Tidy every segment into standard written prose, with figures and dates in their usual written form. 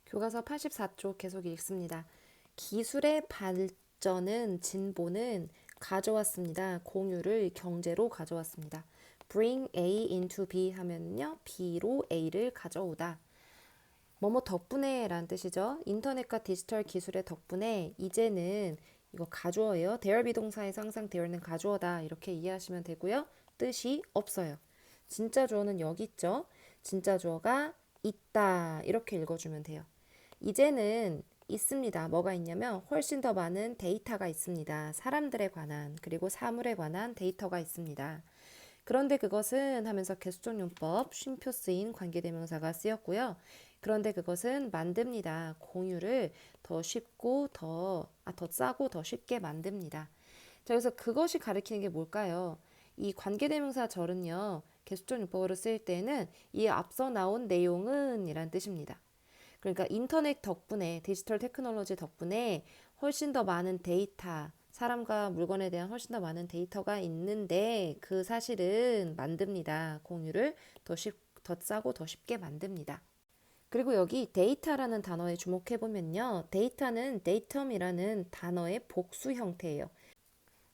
교과서 84쪽 계속 읽습니다. 기술의 발전은 진보는 가져왔습니다. 공유를 경제로 가져왔습니다. Bring A into B 하면요. B로 A를 가져오다. 뭐뭐 덕분에 라는 뜻이죠. 인터넷과 디지털 기술의 덕분에 이제는 이거 가주어예요. there 비동사에서 항상 there는 가주어다 이렇게 이해하시면 되고요. 뜻이 없어요. 진짜 주어는 여기 있죠. 진짜 주어가 있다 이렇게 읽어주면 돼요. 이제는 있습니다. 뭐가 있냐면 훨씬 더 많은 데이터가 있습니다. 사람들에 관한 그리고 사물에 관한 데이터가 있습니다. 그런데 그것은 하면서 계수적 용법 쉼표 쓰인 관계대명사가 쓰였고요. 그런데 그것은 만듭니다. 공유를 더 쉽고 더 싸고 더 쉽게 만듭니다. 자, 그래서 그것이 가리키는 게 뭘까요? 이 관계대명사 절은요. 계수적 용법으로 쓰일 때는 이 앞서 나온 내용은 이란 뜻입니다. 그러니까 인터넷 덕분에 디지털 테크놀로지 덕분에 훨씬 더 많은 데이터, 사람과 물건에 대한 훨씬 더 많은 데이터가 있는데 그 사실은 만듭니다. 공유를 더 싸고 더 쉽게 만듭니다. 그리고 여기 데이터라는 단어에 주목해 보면요. 데이터는 datum이라는 단어의 복수 형태예요.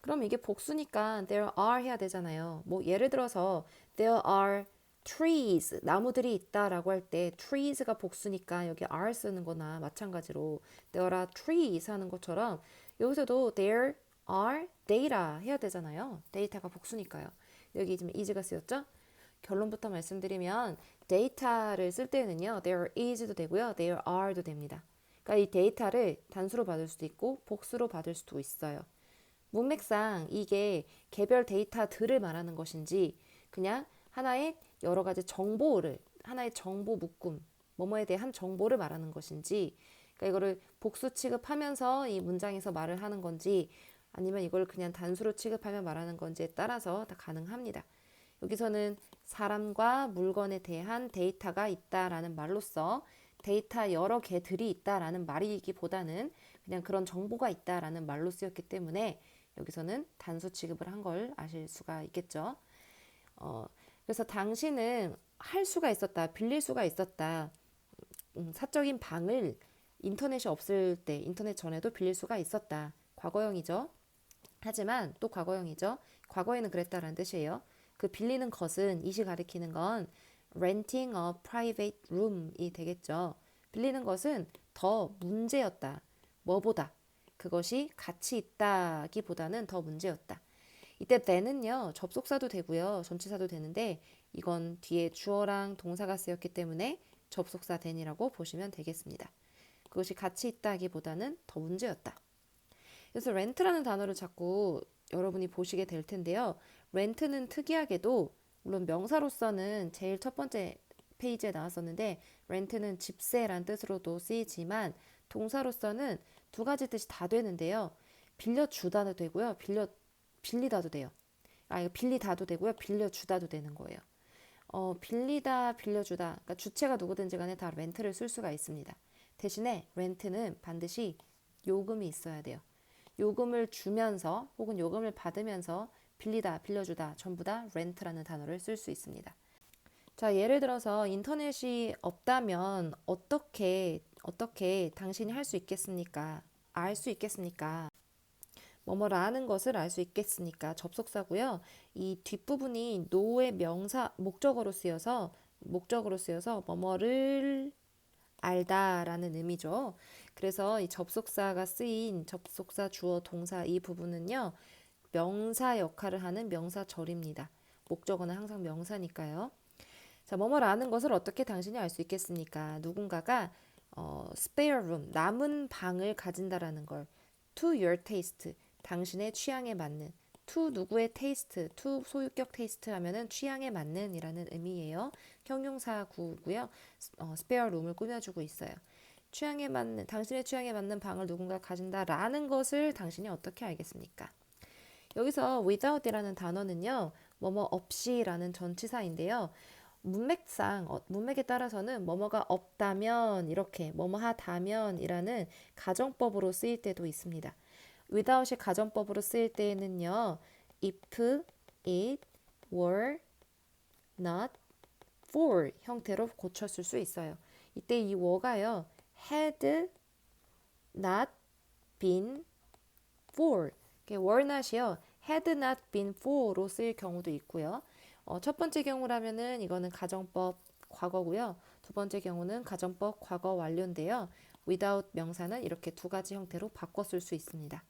그럼 이게 복수니까 there are 해야 되잖아요. 뭐 예를 들어서 there are trees, 나무들이 있다라고 할 때 trees가 복수니까 여기 are 쓰는 거나 마찬가지로 there are trees 하는 것처럼 여기서도 there are data 해야 되잖아요. 데이터가 복수니까요. 여기 지금 is가 쓰였죠? 결론부터 말씀드리면 데이터를 쓸 때는요. there is도 되고요. there are도 됩니다. 그러니까 이 데이터를 단수로 받을 수도 있고 복수로 받을 수도 있어요. 문맥상 이게 개별 데이터들을 말하는 것인지 그냥 하나의 여러 가지 정보를 하나의 정보 묶음 뭐뭐에 대한 정보를 말하는 것인지 그러니까 이거를 복수 취급하면서 이 문장에서 말을 하는 건지 아니면 이걸 그냥 단수로 취급하며 말하는 건지에 따라서 다 가능합니다. 여기서는 사람과 물건에 대한 데이터가 있다라는 말로써 데이터 여러 개들이 있다라는 말이기보다는 그냥 그런 정보가 있다라는 말로 쓰였기 때문에 여기서는 단수 취급을 한 걸 아실 수가 있겠죠. 그래서 당신은 할 수가 있었다, 빌릴 수가 있었다. 사적인 방을 인터넷이 없을 때, 인터넷 전에도 빌릴 수가 있었다. 과거형이죠. 하지만 또 과거형이죠. 과거에는 그랬다라는 뜻이에요. 그 빌리는 것은 이시 가리키는 건 renting a private room이 되겠죠. 빌리는 것은 더 문제였다. 뭐보다 그것이 가치 있다기보다는 더 문제였다. 이때 then은요 접속사도 되고요 전치사도 되는데 이건 뒤에 주어랑 동사가 쓰였기 때문에 접속사 then이라고 보시면 되겠습니다. 그것이 가치 있다기보다는 더 문제였다. 그래서 렌트라는 단어를 자꾸 여러분이 보시게 될 텐데요. 렌트는 특이하게도 물론 명사로서는 제일 첫 번째 페이지에 나왔었는데 렌트는 집세란 뜻으로도 쓰이지만 동사로서는 두 가지 뜻이 다 되는데요. 빌려주다도 되고요. 빌리다도 돼요. 이거 빌리다도 되고요. 빌려주다도 되는 거예요. 빌리다, 빌려주다. 그러니까 주체가 누구든지 간에 다 렌트를 쓸 수가 있습니다. 대신에 렌트는 반드시 요금이 있어야 돼요. 요금을 주면서 혹은 요금을 받으면서 빌리다, 빌려주다 전부 다 렌트라는 단어를 쓸 수 있습니다. 자, 예를 들어서 인터넷이 없다면 어떻게 당신이 할 수 있겠습니까? 알 수 있겠습니까? 뭐뭐라는 것을 알 수 있겠습니까? 접속사고요. 이 뒷부분이 노의 명사 목적어로 쓰여서 뭐뭐를 알다라는 의미죠. 그래서 이 접속사가 쓰인 접속사 주어 동사 이 부분은요. 명사 역할을 하는 명사절입니다. 목적어는 항상 명사니까요. 자, 뭐뭐라는 것을 어떻게 당신이 알 수 있겠습니까? 누군가가 spare room, 남은 방을 가진다라는 걸 to your taste, 당신의 취향에 맞는 to 누구의 taste, to 소유격 taste 하면은 취향에 맞는 이라는 의미예요. 형용사구고요. spare room을 꾸며주고 있어요. 당신의 취향에 맞는 방을 누군가 가진다라는 것을 당신이 어떻게 알겠습니까? 여기서 without이라는 단어는요, 뭐뭐 없이라는 전치사인데요. 문맥에 따라서는 뭐뭐가 없다면 이렇게 뭐뭐 하다면이라는 가정법으로 쓰일 때도 있습니다. without이 가정법으로 쓰일 때에는요, if it were not for 형태로 고쳤을 수 있어요. 이때 이 were가요, had not been for. were not이요. had not been for로 쓰일 경우도 있고요. 첫 번째 경우라면은 이거는 가정법 과거고요. 두 번째 경우는 가정법 과거 완료인데요. without 명사는 이렇게 두 가지 형태로 바꿔 쓸 수 있습니다.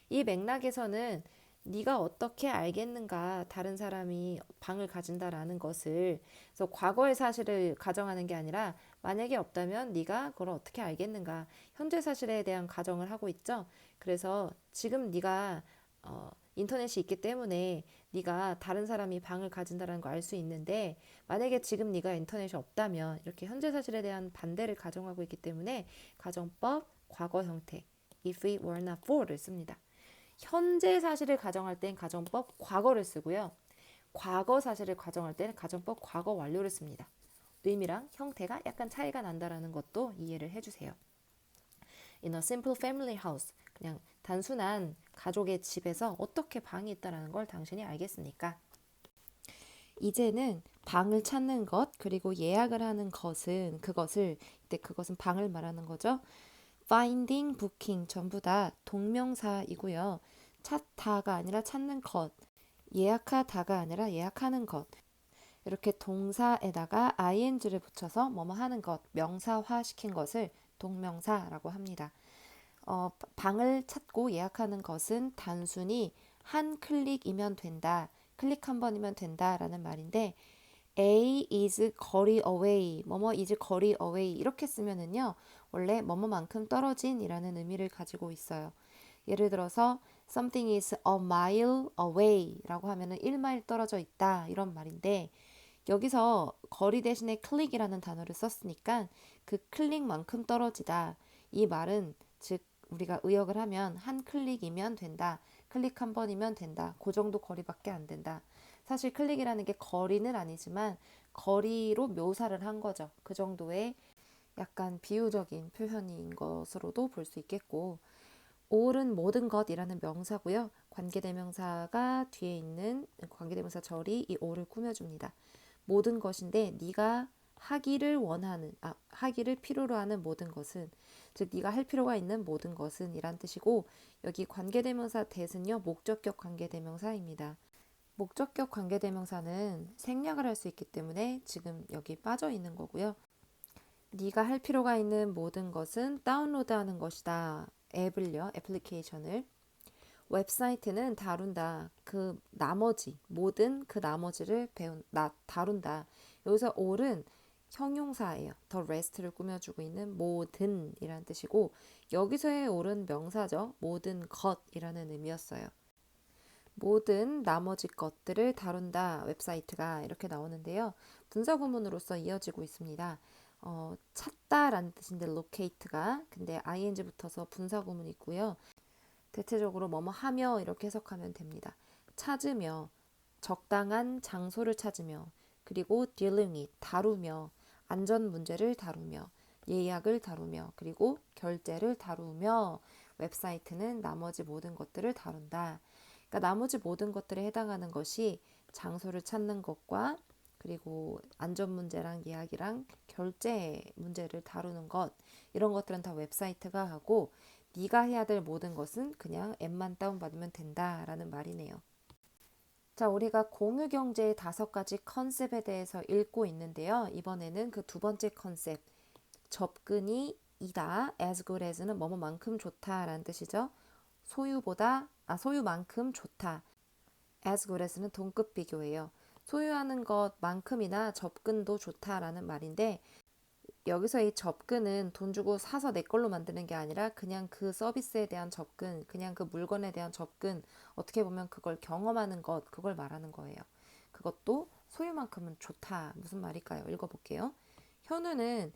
이 맥락에서는 네가 어떻게 알겠는가 다른 사람이 방을 가진다라는 것을 그래서 과거의 사실을 가정하는 게 아니라 만약에 없다면 네가 그걸 어떻게 알겠는가 현재 사실에 대한 가정을 하고 있죠. 그래서 지금 네가 인터넷이 있기 때문에 네가 다른 사람이 방을 가진다는 걸 알 수 있는데 만약에 지금 네가 인터넷이 없다면 이렇게 현재 사실에 대한 반대를 가정하고 있기 때문에 가정법 과거 형태 if it were not for를 씁니다. 현재 사실을 가정할 땐 가정법 과거를 쓰고요. 과거 사실을 가정할 때는 가정법 과거 완료를 씁니다. 의미랑 형태가 약간 차이가 난다라는 것도 이해를 해주세요. In a simple family house, 그냥 단순한 가족의 집에서 어떻게 방이 있다라는 걸 당신이 알겠습니까? 이제는 방을 찾는 것 그리고 예약을 하는 것은 그것은 방을 말하는 거죠. finding, booking 전부 다 동명사이고요. 찾다가 아니라 찾는 것, 예약하다가 아니라 예약하는 것. 이렇게 동사에다가 ing를 붙여서 뭐뭐 하는 것, 명사화 시킨 것을 동명사라고 합니다. 방을 찾고 예약하는 것은 단순히 한 클릭이면 된다. 클릭 한 번이면 된다라는 말인데 A is 거리 away, 뭐뭐 is 거리 away 이렇게 쓰면은요 원래 뭐뭐만큼 떨어진이라는 의미를 가지고 있어요. 예를 들어서 something is a mile away라고 하면은 1마일 떨어져 있다 이런 말인데 여기서 거리 대신에 클릭이라는 단어를 썼으니까 그 클릭만큼 떨어지다 이 말은 즉 우리가 의역을 하면 한 클릭이면 된다. 클릭 한 번이면 된다. 그 정도 거리밖에 안 된다. 사실 클릭이라는 게 거리는 아니지만 거리로 묘사를 한 거죠. 그 정도의 약간 비유적인 표현인 것으로도 볼 수 있겠고 all은 모든 것이라는 명사고요. 관계대명사가 뒤에 있는 관계대명사 절이 이 all을 꾸며줍니다. 모든 것인데 네가 하기를 필요로 하는 모든 것은 즉 네가 할 필요가 있는 모든 것은 이란 뜻이고 여기 관계대명사 that은요 목적격 관계대명사입니다. 목적격 관계대명사는 생략을 할 수 있기 때문에 지금 여기 빠져 있는 거고요. 네가 할 필요가 있는 모든 것은 다운로드하는 것이다. 앱을요, 애플리케이션을. 웹사이트는 다룬다. 그 나머지, 모든 그 나머지를 다룬다. 여기서 all은 형용사예요. the rest를 꾸며주고 있는 모든이라는 뜻이고 여기서의 all은 명사죠. 모든 것이라는 의미였어요. 모든 나머지 것들을 다룬다. 웹사이트가 이렇게 나오는데요. 분사구문으로서 이어지고 있습니다. 찾다라는 뜻인데 locate가 근데 ing 붙어서 분사구문이 있고요. 대체적으로 뭐뭐 하며 이렇게 해석하면 됩니다. 찾으며 적당한 장소를 찾으며 그리고 dealing it 다루며 안전 문제를 다루며 예약을 다루며 그리고 결제를 다루며 웹사이트는 나머지 모든 것들을 다룬다. 그러니까 나머지 모든 것들에 해당하는 것이 장소를 찾는 것과 그리고 안전 문제랑 예약이랑 결제 문제를 다루는 것 이런 것들은 다 웹사이트가 하고 네가 해야 될 모든 것은 그냥 앱만 다운받으면 된다라는 말이네요. 자, 우리가 공유 경제의 5가지 컨셉에 대해서 읽고 있는데요. 이번에는 그 두 번째 컨셉, 접근이 이다. as good as는 뭐뭐만큼 좋다라는 뜻이죠. 소유만큼 좋다. as good as는 동급 비교예요. 소유하는 것만큼이나 접근도 좋다라는 말인데 여기서 이 접근은 돈 주고 사서 내 걸로 만드는 게 아니라 그냥 그 서비스에 대한 접근, 그냥 그 물건에 대한 접근, 어떻게 보면 그걸 경험하는 것, 그걸 말하는 거예요. 그것도 소유만큼은 좋다. 무슨 말일까요? 읽어볼게요. 현우는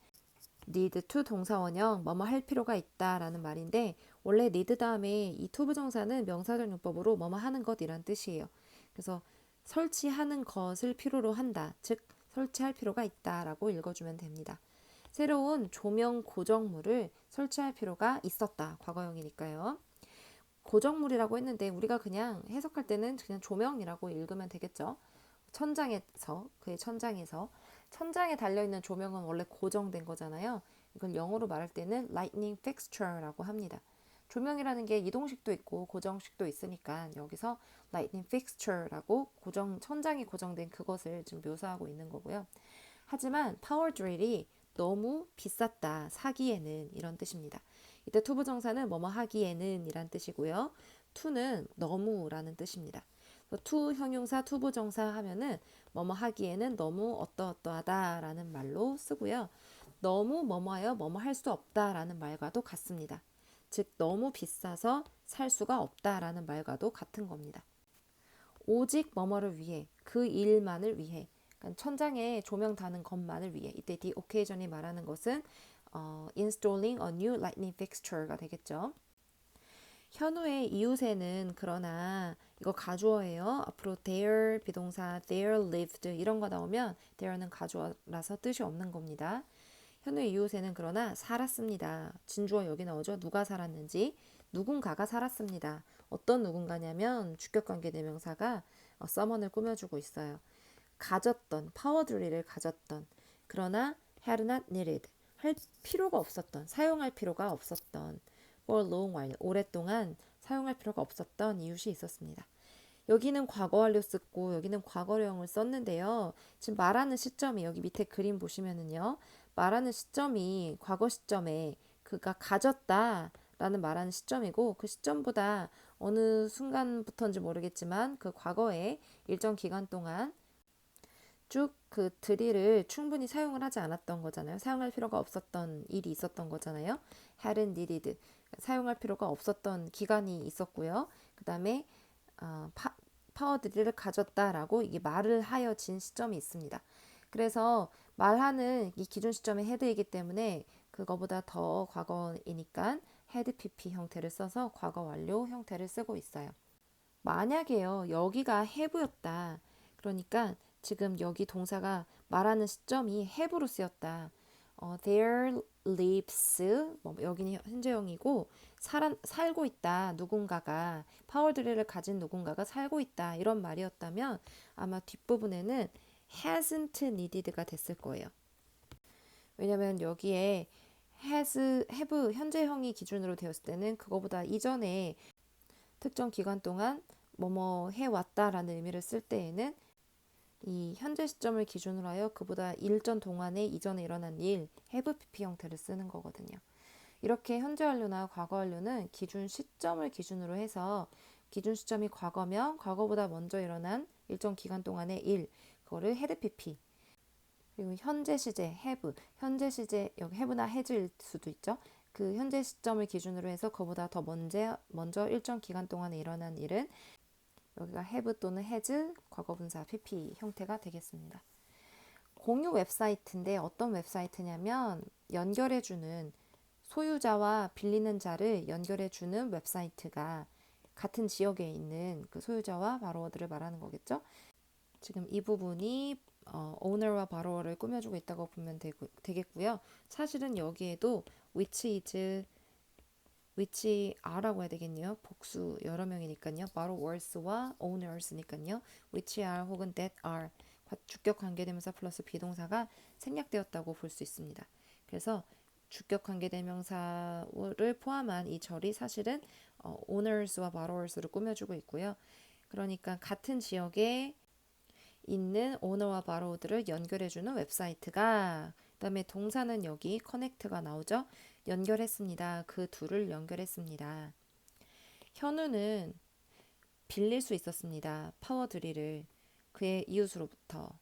need to 동사원형 뭐뭐 할 필요가 있다라는 말인데 원래 need 다음에 이 to 부정사는 명사적 용법으로 뭐뭐 하는 것이란 뜻이에요. 그래서 설치하는 것을 필요로 한다. 즉 설치할 필요가 있다라고 읽어주면 됩니다. 새로운 조명 고정물을 설치할 필요가 있었다. 과거형이니까요. 고정물이라고 했는데 우리가 그냥 해석할 때는 그냥 조명이라고 읽으면 되겠죠. 그의 천장에서 천장에 달려있는 조명은 원래 고정된 거잖아요. 이걸 영어로 말할 때는 lightning fixture라고 합니다. 조명이라는 게 이동식도 있고 고정식도 있으니까 여기서 lightning fixture라고 천장이 고정된 그것을 지금 묘사하고 있는 거고요. 하지만 파워 드릴이 너무 비쌌다, 사기에는, 이런 뜻입니다. 이때 투부정사는 뭐뭐 하기에는 이란 뜻이고요. to는 너무라는 뜻입니다. to 형용사 투부정사 하면은 뭐뭐 하기에는 너무 어떠어떠하다 라는 말로 쓰고요. 너무 뭐뭐하여 뭐뭐 할 수 없다 라는 말과도 같습니다. 즉 너무 비싸서 살 수가 없다 라는 말과도 같은 겁니다. 오직 뭐뭐를 위해, 그 일만을 위해, 그러니까 천장에 조명 다는 것만을 위해. 이때 the occasion이 말하는 것은 installing a new lighting fixture가 되겠죠. 현우의 이웃에는 그러나 이거 가주어예요. 앞으로 there 비동사 there lived 이런 거 나오면 there는 가주어라서 뜻이 없는 겁니다. 현우의 이웃에는 그러나 살았습니다. 진주어 여기 나오죠. 누가 살았는지. 누군가가 살았습니다. 어떤 누군가냐면 주격관계 대명사가 someone을 꾸며주고 있어요. 가졌던, 파워 드릴을 가졌던, 그러나 had not needed, 할 필요가 없었던, 사용할 필요가 없었던, for a long while, 오랫동안 사용할 필요가 없었던 이웃이 있었습니다. 여기는 과거 완료 쓰고 여기는 과거형을 썼는데요. 지금 말하는 시점이 여기 밑에 그림 보시면은요. 말하는 시점이 과거 시점에 그가 가졌다 라는 말하는 시점이고 그 시점보다 어느 순간부터인지 모르겠지만 그 과거에 일정 기간 동안 쭉 그 드릴을 충분히 사용을 하지 않았던 거잖아요. 사용할 필요가 없었던 일이 있었던 거잖아요. hadn't needed. 사용할 필요가 없었던 기간이 있었고요. 그 다음에 파워 드릴을 가졌다라고 이게 말을 하여진 시점이 있습니다. 그래서 말하는 이 기준 시점의 헤드이기 때문에 그거보다 더 과거이니까 had pp 형태를 써서 과거 완료 형태를 쓰고 있어요. 만약에요, 여기가 have였다. 그러니까 지금 여기 동사가 말하는 시점이 have로 쓰였다. there lives, 여기는 현재형이고 살고 있다. 누군가가 파워 드릴을 가진 누군가가 살고 있다. 이런 말이었다면 아마 뒷부분에는 hasn't needed가 됐을 거예요. 왜냐면 여기에 have 현재형이 기준으로 되었을 때는 그거보다 이전에 특정 기간 동안 뭐뭐 해왔다라는 의미를 쓸 때에는 이 현재 시점을 기준으로 하여 그보다 일전 동안에 이전에 일어난 일, have pp 형태를 쓰는 거거든요. 이렇게 현재 완료나 과거 완료는 기준 시점을 기준으로 해서 기준 시점이 과거면 과거보다 먼저 일어난 일정 기간 동안의 일, 그거를 had pp. 그리고 현재 시제 have, 현재 시제 여기 have나 has일 수도 있죠. 그 현재 시점을 기준으로 해서 그보다 더 먼저 일정 기간 동안에 일어난 일은 여기가 have 또는 has 과거분사 pp 형태가 되겠습니다. 공유 웹사이트인데 어떤 웹사이트냐면 연결해주는 소유자와 빌리는 자를 연결해주는 웹사이트가 같은 지역에 있는 그 소유자와 바로워들을 말하는 거겠죠. 지금 이 부분이 owner와 borrower를 꾸며주고 있다고 보면 되겠고요. 사실은 여기에도 which are라고 해야 되겠네요. 복수 여러 명이니까요. borrowers와 owners니까요. which are 혹은 that are 주격 관계대명사 플러스 비동사가 생략되었다고 볼 수 있습니다. 그래서 주격 관계대명사를 포함한 이 절이 사실은 owners와 borrowers를 꾸며주고 있고요. 그러니까 같은 지역에 있는 오너와 바로우들을 연결해주는 웹사이트가, 그 다음에 동사는 여기 connect가 나오죠. 연결했습니다. 그 둘을 연결했습니다. 현우는 빌릴 수 있었습니다. 파워 드릴을 그의 이웃으로부터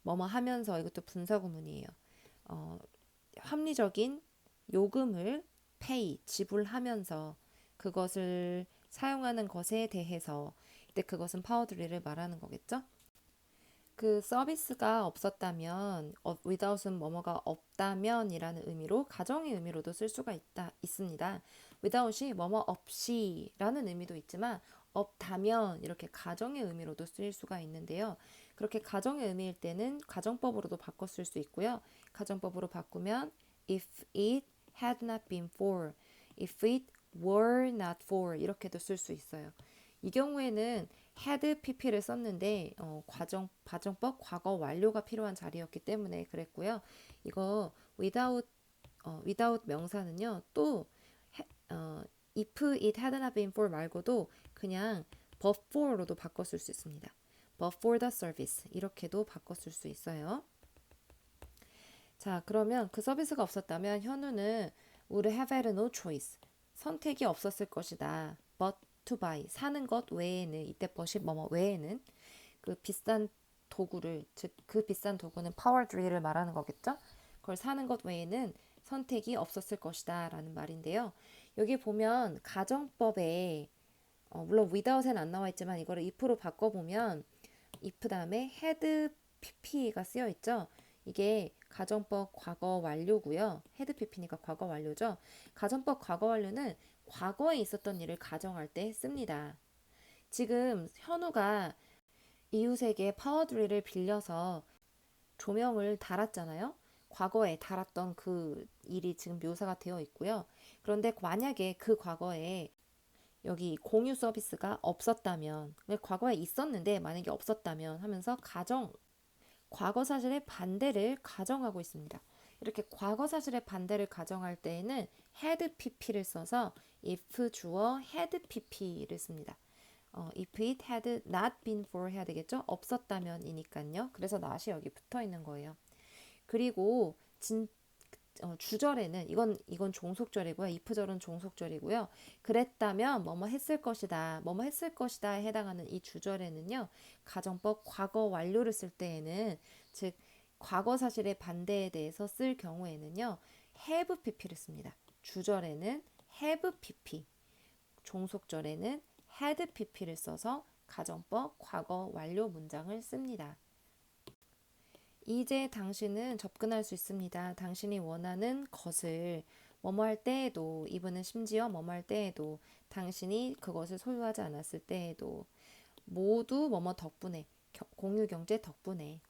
뭐뭐 하면서, 이것도 분사구문이에요. 합리적인 요금을 pay, 지불하면서 그것을 사용하는 것에 대해서, 이때 그것은 파워 드릴을 말하는 거겠죠. 그 서비스가 없었다면, without은 뭐뭐가 없다면 이라는 의미로, 가정의 의미로도 쓸 수가 있습니다. without이 뭐뭐 없이 라는 의미도 있지만 없다면 이렇게 가정의 의미로도 쓰일 수가 있는데요. 그렇게 가정의 의미일 때는 가정법으로도 바꿔 쓸 수 있고요. 가정법으로 바꾸면 if it had not been for, if it were not for 이렇게도 쓸 수 있어요. 이 경우에는 had pp를 썼는데 가정법 과거 완료가 필요한 자리였기 때문에 그랬고요. 이거 without without 명사는요. 또 if it had not been for 말고도 그냥 but for로도 바꿔 쓸 수 있습니다. but for the service 이렇게도 바꿔 쓸 수 있어요. 자, 그러면 그 서비스가 없었다면 현우는 would have had no choice. 선택이 없었을 것이다. but to buy. 사는 것 외에는 이때 것이 뭐뭐 외에는 그 비싼 도구를 즉 그 비싼 도구는 파워 드릴을 말하는 거겠죠? 그걸 사는 것 외에는 선택이 없었을 것이다 라는 말인데요. 여기 보면 가정법에 물론 without은 안 나와 있지만 이거를 if로 바꿔보면 if 다음에 had pp가 쓰여 있죠. 이게 가정법 과거 완료고요. had pp니까 과거 완료죠. 가정법 과거 완료는 과거에 있었던 일을 가정할 때 씁니다. 지금 현우가 이웃에게 파워드릴을 빌려서 조명을 달았잖아요. 과거에 달았던 그 일이 지금 묘사가 되어 있고요. 그런데 만약에 그 과거에 여기 공유 서비스가 없었다면, 과거에 있었는데 만약에 없었다면 하면서 과거 사실의 반대를 가정하고 있습니다. 이렇게 과거 사실의 반대를 가정할 때에는 had pp를 써서 if 주어 had pp를 씁니다. if it had not been for 해야 되겠죠? 없었다면이니까요. 그래서 not이 여기 붙어 있는 거예요. 그리고 주절에는 이건 종속절이고요. if절은 종속절이고요. 그랬다면 뭐뭐 했을 것이다. 뭐뭐 했을 것이다에 해당하는 이 주절에는요. 가정법 과거 완료를 쓸 때에는 즉 과거 사실의 반대에 대해서 쓸 경우에는요. have pp를 씁니다. 주절에는 have pp, 종속절에는 had pp를 써서 가정법 과거 완료 문장을 씁니다. 이제 당신은 접근할 수 있습니다. 당신이 원하는 것을 뭐뭐 할 때에도 이분은 심지어 뭐뭐 할 때에도 당신이 그것을 소유하지 않았을 때에도 모두 뭐뭐 덕분에 공유 경제 덕분에